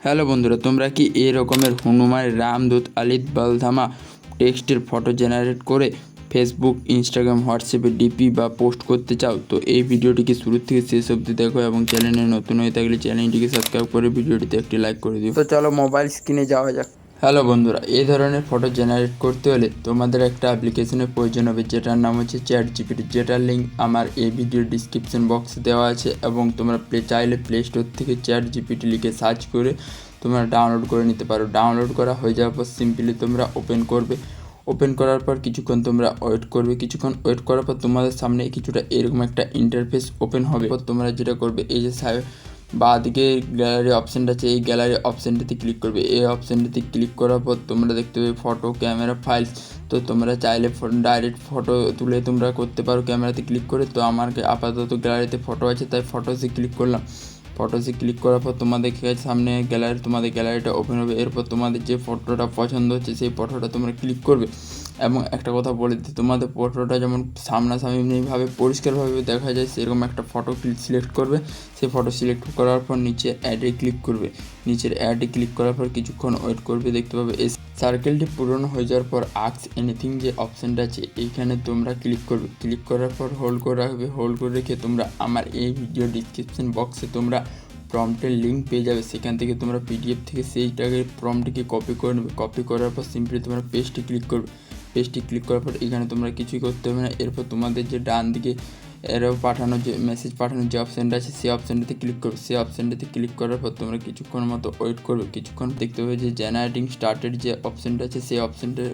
Hello বন্ধুরা, তোমরা কি এই রকমের হনুমান রামদূত আলিত বালধামা টেক্সটের ফটো জেনারেট করে ফেসবুক, ইনস্টাগ্রাম, হোয়াটসঅ্যাপে ডিপি বা পোস্ট করতে চাও? তো এই ভিডিওটিকে শুরু থেকে শেষ অবধি দেখো এবং চ্যানেলে নতুন হয়ে থাকলে চ্যানেলটিকে সাবস্ক্রাইব করে ভিডিওটিতে একটি লাইক করে দিও। তো চলো মোবাইল স্ক্রিনে যাওয়া যাক। হ্যালো বন্ধুরা, এই ধরনের ফটো জেনারেট করতে হলে তোমাদের একটা অ্যাপ্লিকেশনের প্রয়োজন হবে, যেটার নাম হচ্ছে চ্যাটজিপিটি, যেটার লিঙ্ক আমার এই ভিডিওর ডিসক্রিপশন বক্সে দেওয়া আছে। এবং তোমরা চাইলে প্লে স্টোর থেকে চ্যাটজিপিটি লিখে সার্চ করে তোমরা ডাউনলোড করে নিতে পারো। ডাউনলোড করা হয়ে যাওয়ার পর সিম্পলি তোমরা ওপেন করবে। ওপেন করার পর কিছুক্ষণ তোমরা ওয়েট করবে। কিছুক্ষণ ওয়েট করার পর তোমাদের সামনে কিছুটা এরকম একটা ইন্টারফেস ওপেন হবে। তোমরা যেটা করবে, এই যে বাঁ দিকে গ্যালারি অপশানটা আছে, এই গ্যালারি অপশানটিতে ক্লিক করবে। এই অপশানটিতে ক্লিক করার পর তোমরা দেখতে পাবে ফটো, ক্যামেরা, ফাইলস। তো তোমরা চাইলে ডাইরেক্ট ফটো তুলে তোমরা করতে পারো ক্যামেরাতে ক্লিক করে। তো আমার আপাতত গ্যালারিতে ফটো আছে, তাই ফটোসে ক্লিক করলাম। ফটোসে ক্লিক করার পর তোমাদের সামনে তোমাদের গ্যালারিটা ওপেন হবে। এরপর তোমাদের যে ফটোটা পছন্দ হচ্ছে সেই ফটোটা তোমরা ক্লিক করবে। এবং একটা কথা বলে দিই, তোমাদের ফটোটা যেমন সামনাসামনিভাবে পরিষ্কারভাবে দেখা যায় সেরকম একটা ফটো সিলেক্ট করবে। সেই ফটো সিলেক্ট করার পর নিচে অ্যাডে ক্লিক করবে। নিচের অ্যাডে ক্লিক করার পর কিছুক্ষণ ওয়েট করবে। দেখতে পাবে এই সার্কেলটি পূরণ হয়ে যাওয়ার পর আস্ক এনিথিং যে অপশানটা আছে এইখানে তোমরা ক্লিক করবে। ক্লিক করার পর হোল্ড করে রাখবে। হোল্ড করে রেখে তোমরা আমার এই ভিডিও ডিসক্রিপশন বক্সে তোমরা প্রম্পটের লিঙ্ক পেয়ে যাবে। সেখান থেকে তোমরা পিডিএফ থেকে সেইটাকে প্রম্পটটিকে কপি করে নেবে। কপি করার পর সিম্পলি তোমরা পেস্টে ক্লিক করবে। পেজটি ক্লিক করার পর এখানে তোমরা কিছুই করতে হবে না। এরপর তোমাদের যে ডান দিকে মেসেজ পাঠানোর যে অপশানটা আছে সেই অপশানটাতে ক্লিক করবে। সেই অপশানটাতে ক্লিক করার পর তোমরা কিছুক্ষণ মতো ওয়েট করবে। কিছুক্ষণ দেখতে পাবে যে জেনারেটিং স্টার্টেড যে অপশানটা আছে সেই অপশানটা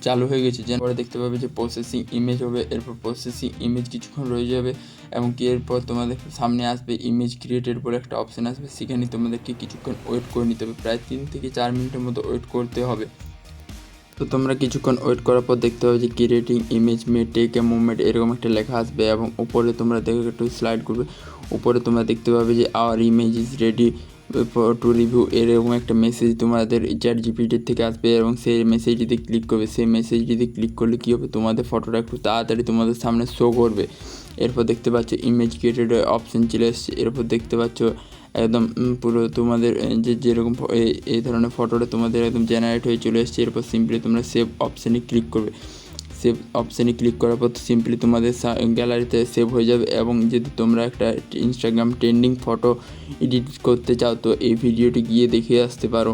চালু হয়ে গেছে। পরে দেখতে পাবে যে প্রসেসিং ইমেজ হবে। এরপর প্রসেসিং ইমেজ কিছুক্ষণ রয়ে যাবে এবং কি এরপর তোমাদের সামনে আসবে ইমেজ ক্রিয়েটেড বলে একটা অপশান আসবে। সেখানে তোমাদেরকে কিছুক্ষণ ওয়েট করে নিতে হবে, প্রায় 3 থেকে 4 মিনিটের মতো ওয়েট করতে হবে। তো তোমরা কিছুক্ষণ ওয়েট করার পর দেখতে পাবে যে creating image may take a movement এরকম একটা লেখা আসবে এবং উপরে তোমরা দেখে একটু স্লাইড করবে। উপরে তোমরা দেখতে পাবে যে our image is ready to review এরকম একটা মেসেজ তোমাদের চ্যাটজিপিটির থেকে আসবে এবং সেই মেসেজটিতে ক্লিক করবে। সেই মেসেজটিতে ক্লিক করলে কী হবে, তোমাদের ফটোটা একটু তাড়াতাড়ি তোমাদের সামনে শো করবে। এরপর দেখতে পাচ্ছ ইমেজ ক্রিয়েটেড অপশান চলে এসছে। এরপর দেখতে পাচ্ছ একদম পুরো তোমাদের যেরকম এই ধরনের ফটোটা তোমাদের একদম জেনারেট হয়ে চলে এসছে। এরপর সিম্পলি তোমরা সেভ অপশানে ক্লিক করবে। সেভ অপশানে ক্লিক করার পর সিম্পলি তোমাদের গ্যালারিতে সেভ হয়ে যাবে। এবং যদি তোমরা একটা ইনস্টাগ্রাম ট্রেন্ডিং ফটো এডিট করতে চাও তো এই ভিডিওটি গিয়ে দেখে আসতে পারো।